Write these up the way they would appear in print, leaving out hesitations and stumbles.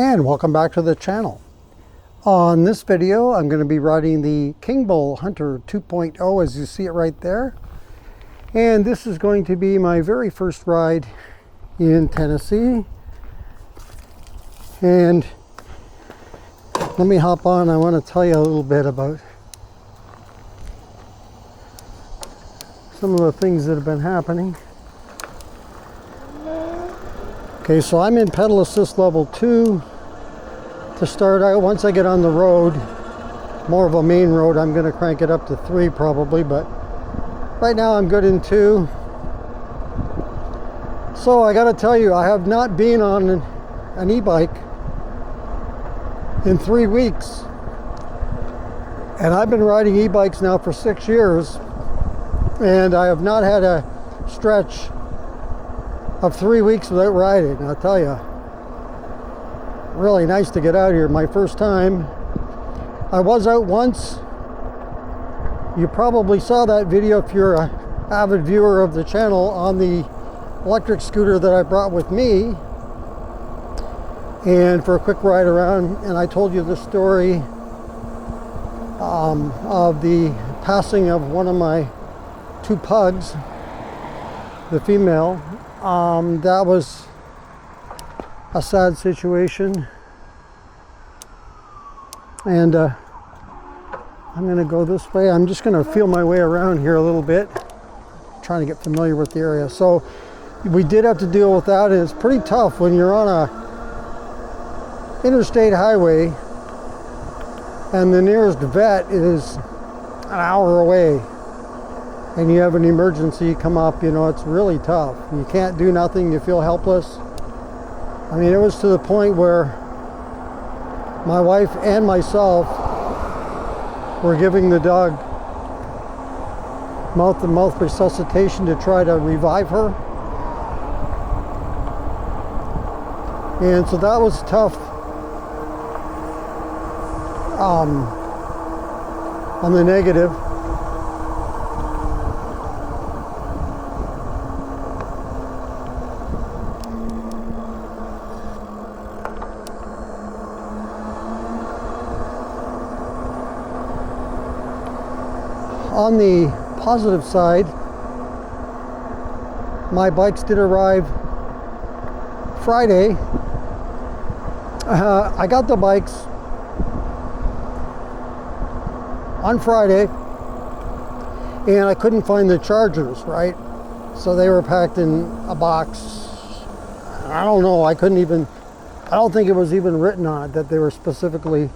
And welcome back to the channel. On this video I'm going to be riding the King Bull Hunter 2.0 as you see it right there. And this is going to be my very first ride in Tennessee. And let me hop on. I want to tell you a little bit about some of the things that have been happening. Okay, so I'm in pedal assist level 2 to start out. Once I get on the road, more of a main road, I'm going to crank it up to 3 probably, but right now I'm good in 2. So I got to tell you, I have not been on an e-bike in 3 weeks. And I've been riding e-bikes now for 6 years, and I have not had a stretch of 3 weeks without riding. I'll tell you, really nice to get out here. My first time. I was out once. You probably saw that video if you're an avid viewer of the channel, on the electric scooter that I brought with me, and for a quick ride around. And I told you the story of the passing of one of my 2 pugs, the female. That was a sad situation, and I'm going to go this way. I'm just going to feel my way around here a little bit, trying to get familiar with the area. So we did have to deal with that, and it's pretty tough when you're on a interstate highway and the nearest vet is an hour away, and you have an emergency come up. You know, it's really tough. You can't do nothing. You feel helpless. I mean, it was to the point where my wife and myself were giving the dog mouth-to-mouth resuscitation to try to revive her. And so that was tough on the negative. On the positive side, my bikes did arrive Friday. I got the bikes on Friday, and I couldn't find the chargers, right? So they were packed in a box. I don't know, I don't think it was even written on it that they were specifically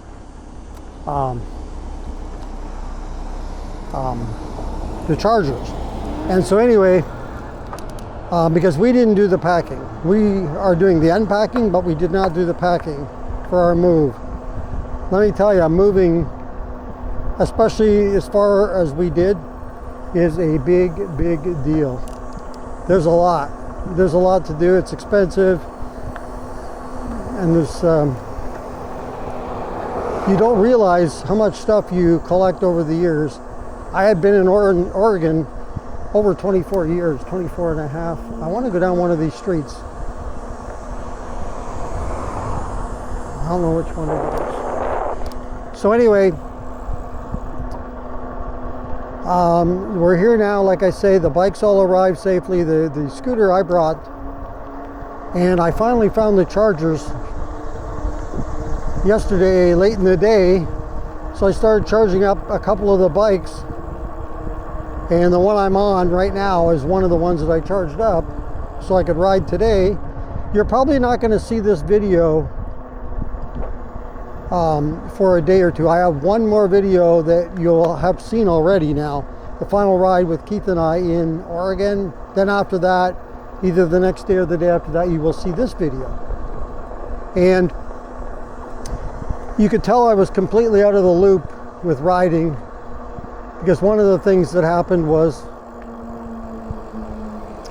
the chargers. And so anyway, because we didn't do the packing, we are doing the unpacking, but we did not do the packing for our move. Let me tell you, moving, especially as far as we did, is a big deal. There's a lot to do. It's expensive, and there's you don't realize how much stuff you collect over the years. I had been in Oregon over 24 years, 24 and a half. I want to go down one of these streets. I don't know which one it is. So anyway, we're here now. Like I say, the bikes all arrived safely. The scooter I brought, and I finally found the chargers yesterday late in the day. So I started charging up a couple of the bikes. And the one I'm on right now is one of the ones that I charged up so I could ride today. You're probably not going to see this video for a day or two. I have one more video that you'll have seen already now. The final ride with Keith and I in Oregon. Then after that, either the next day or the day after that, you will see this video. And you could tell I was completely out of the loop with riding, because one of the things that happened was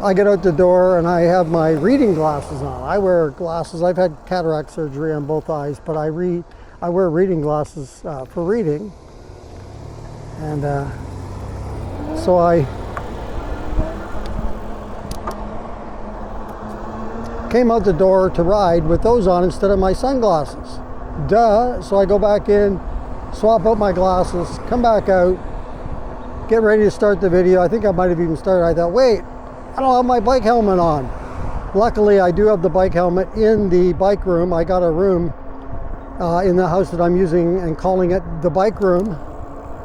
I get out the door and I have my reading glasses on. I wear glasses. I've had cataract surgery on both eyes, but I wear reading glasses for reading. And so came out the door to ride with those on instead of my sunglasses. Duh. So I go back in, swap out my glasses, come back out, get ready to start the video. I think I might have even started. I thought, wait, I don't have my bike helmet on. Luckily, I do have the bike helmet in the bike room. I got a room in the house that I'm using and calling it the bike room.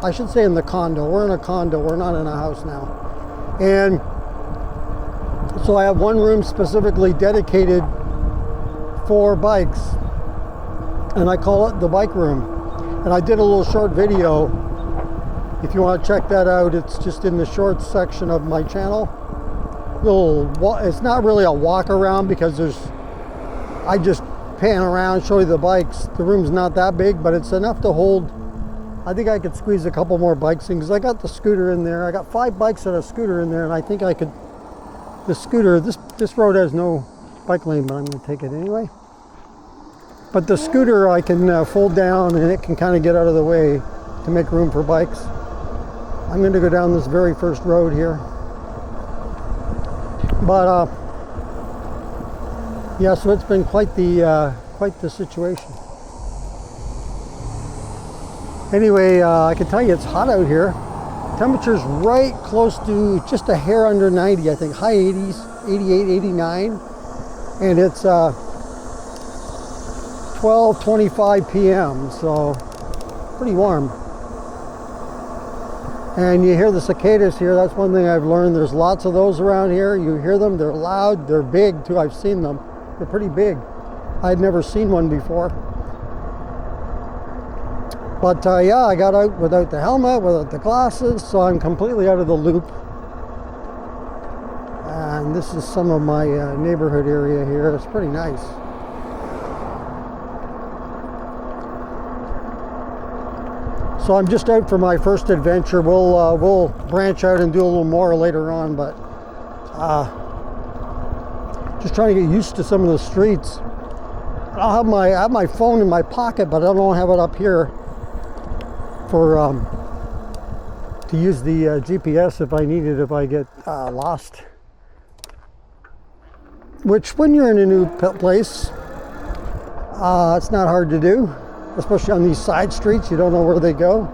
I should say in the condo. We're in a condo. We're not in a house now. And so I have one room specifically dedicated for bikes, and I call it the bike room. And I did a little short video. If you want to check that out, it's just in the shorts section of my channel. It's not really a walk around because I just pan around, show you the bikes. The room's not that big, but it's enough to hold. I think I could squeeze a couple more bikes in because I got the scooter in there. I got 5 bikes and a scooter in there, and I think I could. The scooter, this road has no bike lane, but I'm going to take it anyway. But the scooter I can fold down, and it can kind of get out of the way to make room for bikes. I'm going to go down this very first road here. But yeah, so it's been quite the situation. Anyway, I can tell you it's hot out here. Temperature's right close to just a hair under 90, I think, high 80s, 88, 89, and it's 12:25 p.m. so pretty warm. And you hear the cicadas here. That's one thing I've learned. There's lots of those around here. You hear them, they're loud, they're big too. I've seen them. They're pretty big. I'd never seen one before. But yeah, I got out without the helmet, without the glasses, so I'm completely out of the loop. And this is some of my neighborhood area here. It's pretty nice. So I'm just out for my first adventure. We'll branch out and do a little more later on, but just trying to get used to some of the streets. I have my phone in my pocket, but I don't have it up here for to use the GPS if I need it, if I get lost. Which, when you're in a new place, it's not hard to do, especially on these side streets. You don't know where they go.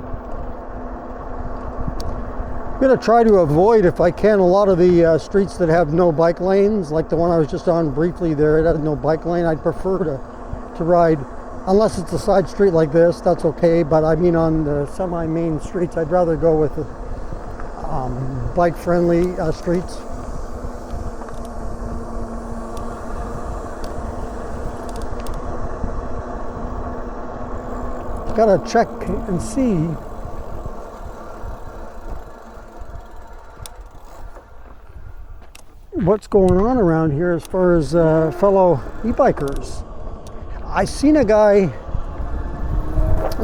I'm going to try to avoid, if I can, a lot of the streets that have no bike lanes, like the one I was just on briefly there. It had no bike lane. I'd prefer to ride, unless it's a side street like this, that's okay, but I mean on the semi-main streets, I'd rather go with the bike-friendly streets. Gotta check and see what's going on around here as far as fellow e-bikers. I seen a guy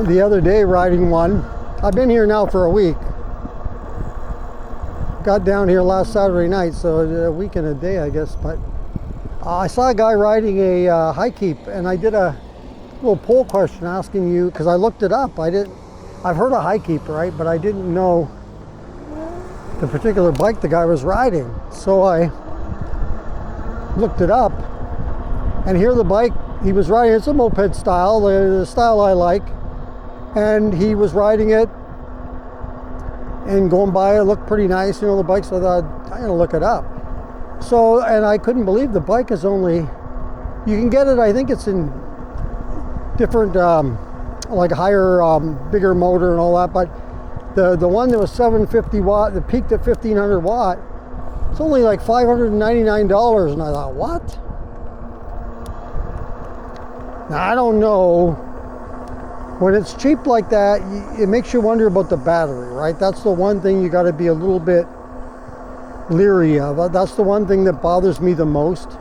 the other day riding one. I've been here now for a week. Got down here last Saturday night, so a week and a day, I guess. But I saw a guy riding a high keep, and I did a little poll question asking you, because I looked it up. I've heard of high keep, right? But I didn't know the particular bike the guy was riding. So I looked it up, and here the bike he was riding, it's a Moped-Style, the style I like, and he was riding it and going by, it looked pretty nice, you know, the bike, so I thought, I'm gonna look it up. So, and I couldn't believe the bike is only, you can get it, I think it's in different, like higher, bigger motor and all that, but the one that was 750 watt, that peaked at 1500 watt, it's only like $599, and I thought, what? Now, I don't know. When it's cheap like that, it makes you wonder about the battery, right? That's the one thing you got to be a little bit leery of. That's the one thing that bothers me the most.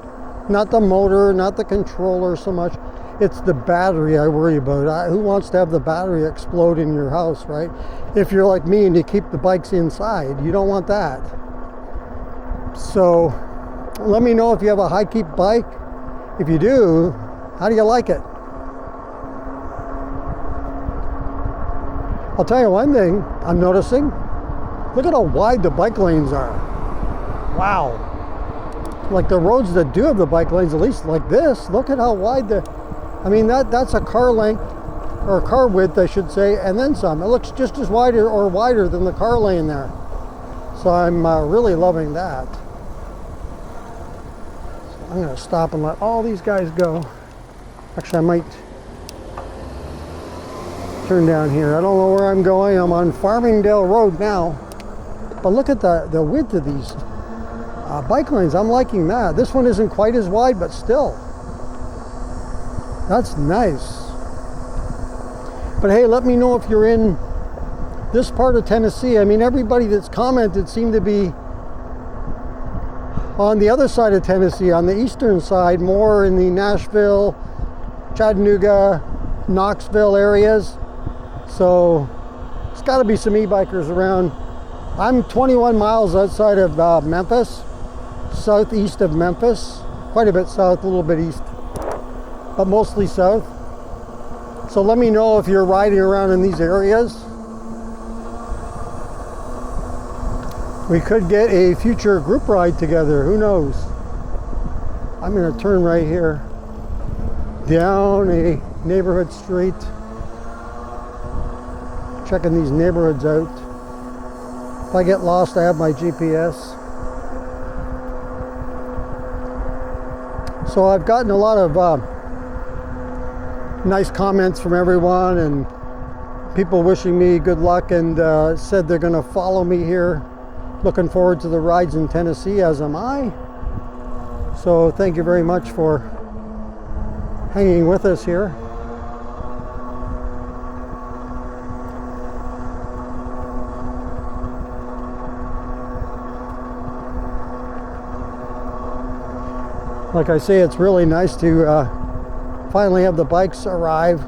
Not the motor, not the controller so much. It's the battery I worry about. Who wants to have the battery explode in your house, right? If you're like me and you keep the bikes inside, you don't want that. So let me know if you have a high keep bike. If you do, how do you like it? I'll tell you one thing I'm noticing. Look at how wide the bike lanes are. Wow. like the roads that do have the bike lanes, at least like this, look at how wide I mean, that's a car length, or car width, I should say, and then some. It looks just as wider or wider than the car lane there. So I'm really loving that. So I'm going to stop and let all these guys go. Actually, I might turn down here. I don't know where I'm going. I'm on Farmingdale Road now. But look at the width of these bike lanes. I'm liking that. This one isn't quite as wide, but still. That's nice. But hey, let me know if you're in this part of Tennessee. I mean, everybody that's commented seemed to be on the other side of Tennessee, on the eastern side, more in the Nashville, Chattanooga, Knoxville areas. So it's got to be some e-bikers around. I'm 21 miles outside of Memphis, southeast of Memphis, quite a bit south, a little bit east, but mostly south. So let me know if you're riding around in these areas. We could get a future group ride together, who knows? I'm going to turn right here down a neighborhood street, checking these neighborhoods out. If I get lost, I have my GPS. So I've gotten a lot of nice comments from everyone, and people wishing me good luck, and said they're going to follow me here. Looking forward to the rides in Tennessee, as am I. So thank you very much for hanging with us here. Like I say, it's really nice to finally have the bikes arrive.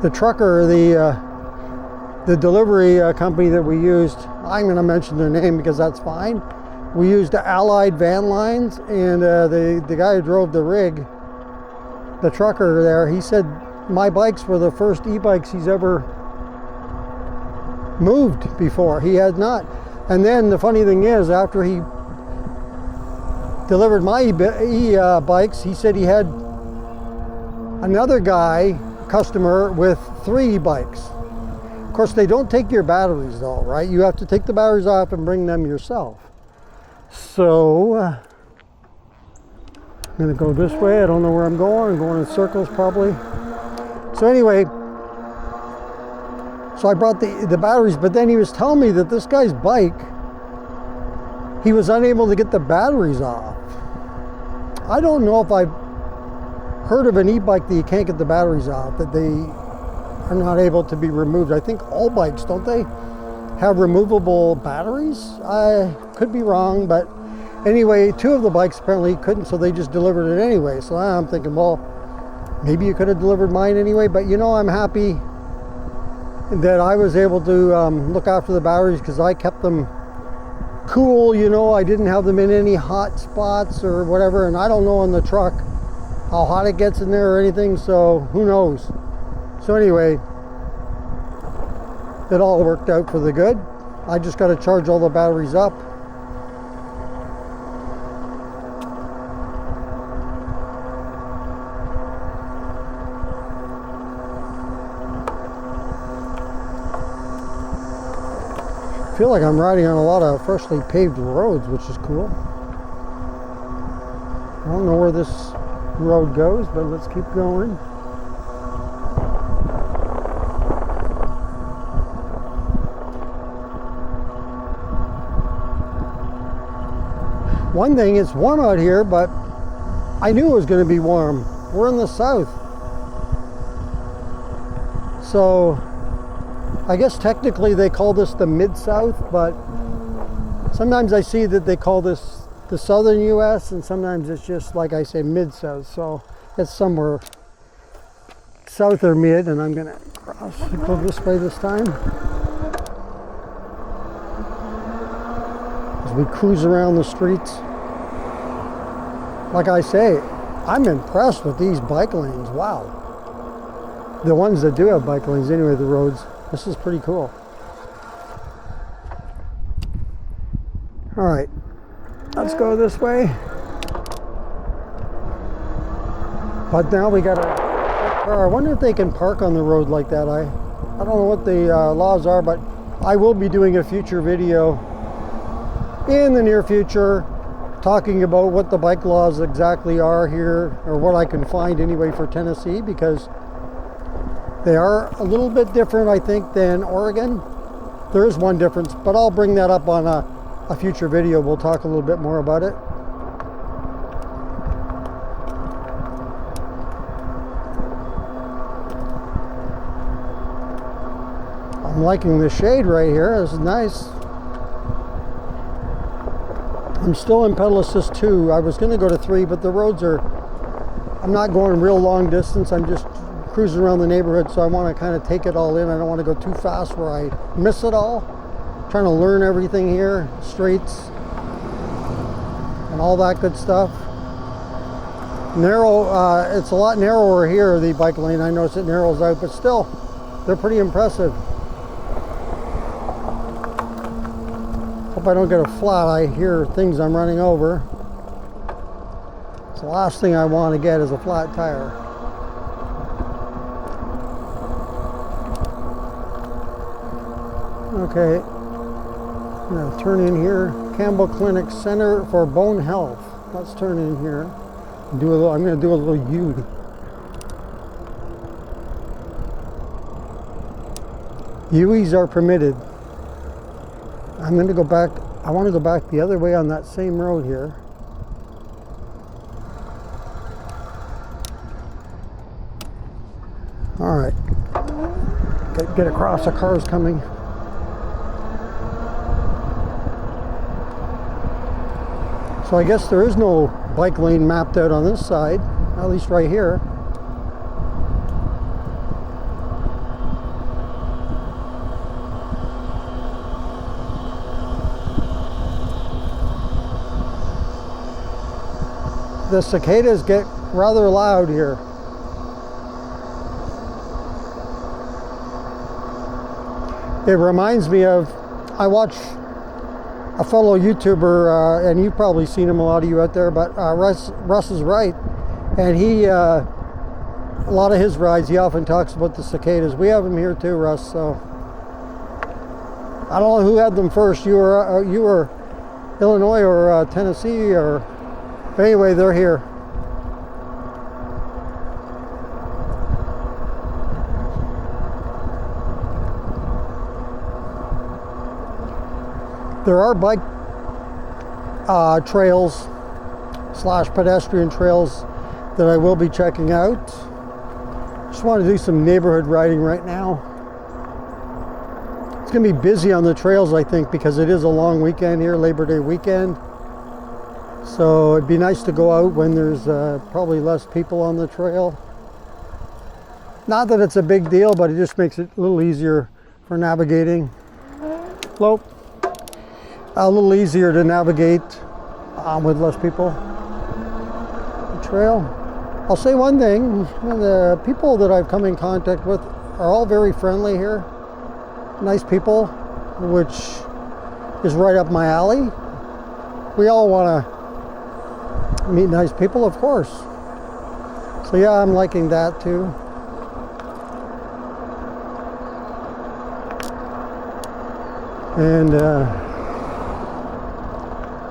The trucker, the delivery company that we used, I'm going to mention their name because that's fine. We used Allied Van Lines, and the guy who drove the rig, the trucker there, he said my bikes were the first e-bikes he's ever moved before. He had not. And then the funny thing is, after he delivered my e-bikes, he said he had another customer with 3 bikes. Of course, they don't take your batteries though, right? You have to take the batteries off and bring them yourself. So I'm gonna go this way. I don't know where I'm going. I'm going in circles probably. So anyway, so I brought the batteries, but then he was telling me that this guy's bike, he was unable to get the batteries off. I don't know if I've heard of an e-bike that you can't get the batteries off, that they are not able to be removed. I think all bikes, don't they, have removable batteries? I could be wrong, but anyway, 2 of the bikes apparently couldn't, so they just delivered it anyway. So I'm thinking, well, maybe you could have delivered mine anyway, but you know, I'm happy that I was able to look after the batteries, because I kept them cool, you know. I didn't have them in any hot spots or whatever, and I don't know on the truck how hot it gets in there or anything, so who knows. So anyway, it all worked out for the good. I just got to charge all the batteries up. I feel like I'm riding on a lot of freshly paved roads, which is cool. I don't know where this road goes, but let's keep going. One thing, it's warm out here, but I knew it was going to be warm. We're in the south. So I guess technically they call this the Mid-South, but sometimes I see that they call this the southern U.S., and sometimes it's just, like I say, Mid-South. So it's somewhere south or mid, and I'm gonna go this way this time as we cruise around the streets. Like I say, I'm impressed with these bike lanes. Wow. The ones that do have bike lanes anyway, the roads. This is pretty cool. All right, let's go this way. But now we got a car. I wonder if they can park on the road like that. I don't know what the laws are, but I will be doing a future video in the near future talking about what the bike laws exactly are here, or what I can find anyway for Tennessee, because they are a little bit different, I think, than Oregon. There is one difference, but I'll bring that up on a future video. We'll talk a little bit more about it. I'm liking the shade right here. This is nice. I'm still in pedal assist 2. I was going to go to 3, but the roads are, I'm not going real long distance. I'm just cruising around the neighborhood, so I want to kind of take it all in. I don't want to go too fast where I miss it all. I'm trying to learn everything here, straights and all that good stuff. Narrow, it's a lot narrower here, the bike lane. I notice it narrows out, but still, they're pretty impressive. Hope I don't get a flat. I hear things I'm running over. So the last thing I want to get is a flat tire. Okay, I'm going to turn in here. Campbell Clinic Center for Bone Health. Let's turn in here. I'm going to do a little U. U's are permitted. I'm going to go back. I want to go back the other way on that same road here. All right. Get across. The car's coming. So I guess there is no bike lane mapped out on this side, at least right here. The cicadas get rather loud here. It reminds me of, I watch a fellow YouTuber, and you've probably seen him, a lot of you out there, but Russ is right. And he, a lot of his rides, he often talks about the cicadas. We have them here too, Russ, so. I don't know who had them first, you were Illinois or Tennessee, or, but anyway, they're here. There are bike trails / pedestrian trails that I will be checking out. Just want to do some neighborhood riding right now. It's going to be busy on the trails, I think, because it is a long weekend here, Labor Day weekend. So it'd be nice to go out when there's probably less people on the trail. Not that it's a big deal, but it just makes it a little easier for navigating. Hello. A little easier to navigate with less people. The trail. I'll say one thing, the people that I've come in contact with are all very friendly here. Nice people, which is right up my alley. We all want to meet nice people, of course. So yeah, I'm liking that too. And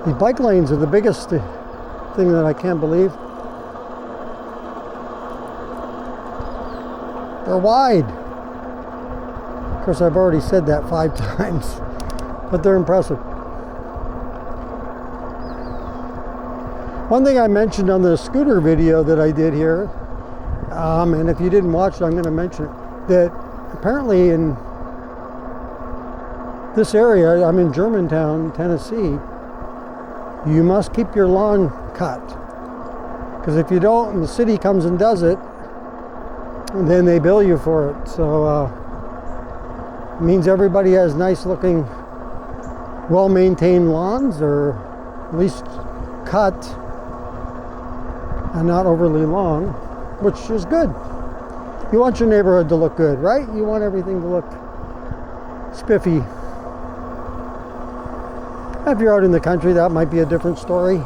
these bike lanes are the biggest thing that I can't believe. They're wide. Of course, I've already said that 5 times, but they're impressive. One thing I mentioned on the scooter video that I did here, and if you didn't watch it, I'm going to mention it, that apparently in this area, I'm in Germantown, Tennessee, you must keep your lawn cut, because if you don't and the city comes and does it, then they bill you for it. So it means everybody has nice looking, well-maintained lawns, or at least cut and not overly long, which is good. You want your neighborhood to look good, right? You want everything to look spiffy. If you're out in the country, that might be a different story.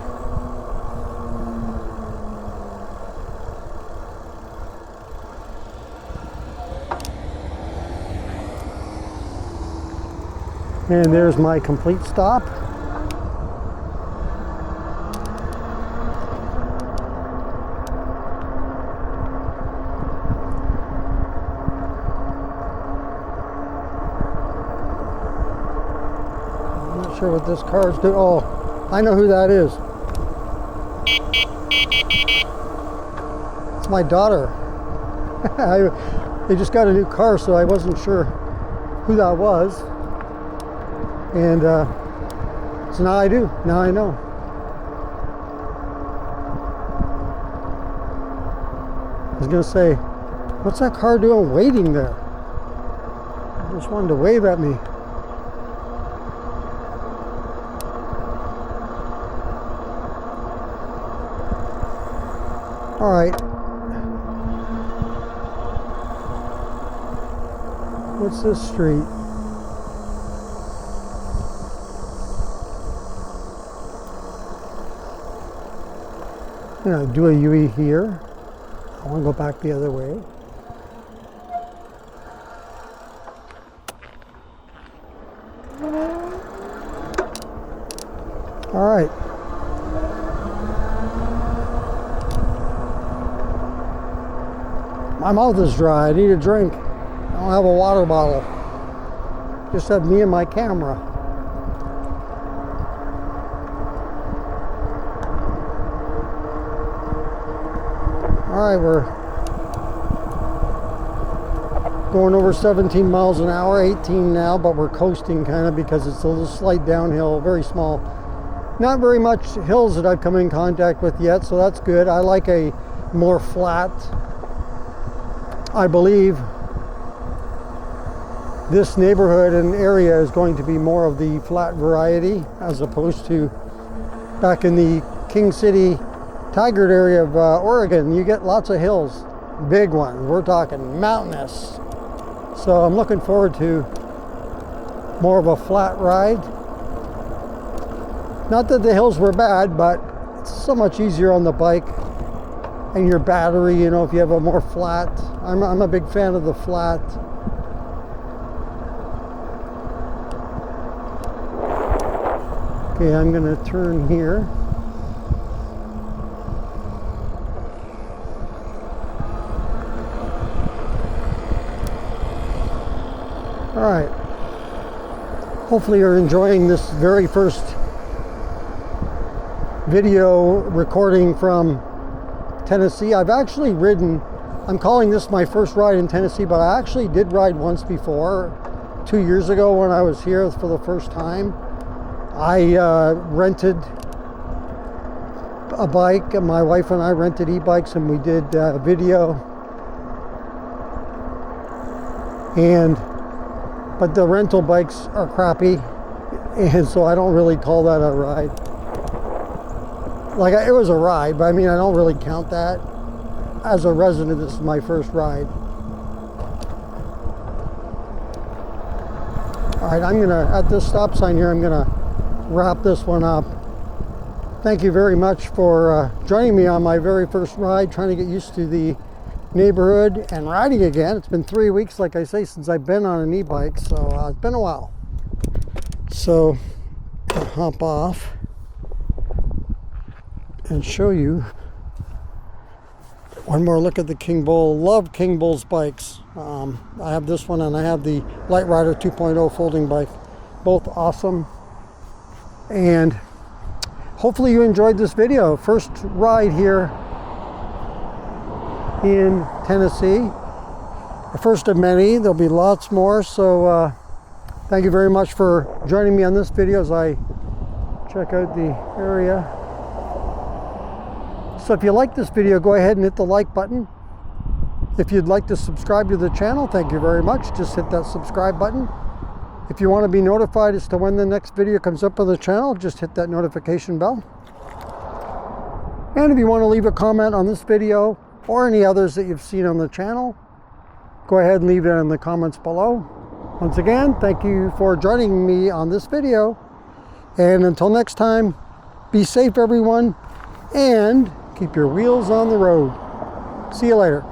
And there's my complete stop. I'm not sure what this car's doing. Oh, I know who that is. It's my daughter. They just got a new car, so I wasn't sure who that was. And so now I do. Now I know. I was going to say, what's that car doing waiting there? I just wanted to wave at me. All right. What's this street? I'm going to do a UE here. I want to go back the other way. All right. My mouth is dry. I need a drink. I don't have a water bottle. Just have me and my camera. All right, we're going over 17 miles an hour, 18 now, but we're coasting kind of because it's a little slight downhill, very small. Not very much hills that I've come in contact with yet, so that's good. I like a more flat. I believe this neighborhood and area is going to be more of the flat variety as opposed to back in the King City, Tigard area of Oregon. You get lots of hills, big ones. We're talking mountainous. So I'm looking forward to more of a flat ride. Not that the hills were bad, but it's so much easier on the bike and your battery, you know, if you have a more flat. I'm a big fan of the flat. Okay, I'm going to turn here. All right. Hopefully you're enjoying this very first video recording from Tennessee. I've actually ridden, I'm calling this my first ride in Tennessee, but I actually did ride once before, 2 years ago when I was here for the first time. I rented a bike, and my wife and I rented e-bikes, and we did video. But the rental bikes are crappy, and so I don't really call that a ride. Like, it was a ride, but I mean, I don't really count that. As a resident, this is my first ride. All right, I'm gonna, at this stop sign here, I'm gonna wrap this one up. Thank you very much for joining me on my very first ride, trying to get used to the neighborhood and riding again. It's been 3 weeks, like I say, since I've been on an e-bike, so it's been a while. So I'll hop off and show you one more look at the King Bull. Love King Bull's bikes. I have this one and I have the Light Rider 2.0 folding bike. Both awesome. And hopefully you enjoyed this video. First ride here in Tennessee. The first of many. There'll be lots more. So thank you very much for joining me on this video as I check out the area. So if you like this video, go ahead and hit the like button. If you'd like to subscribe to the channel, thank you very much. Just hit that subscribe button. If you want to be notified as to when the next video comes up on the channel, just hit that notification bell. And if you want to leave a comment on this video or any others that you've seen on the channel, go ahead and leave it in the comments below. Once again, thank you for joining me on this video, And until next time, be safe everyone, and keep your wheels on the road. See you later.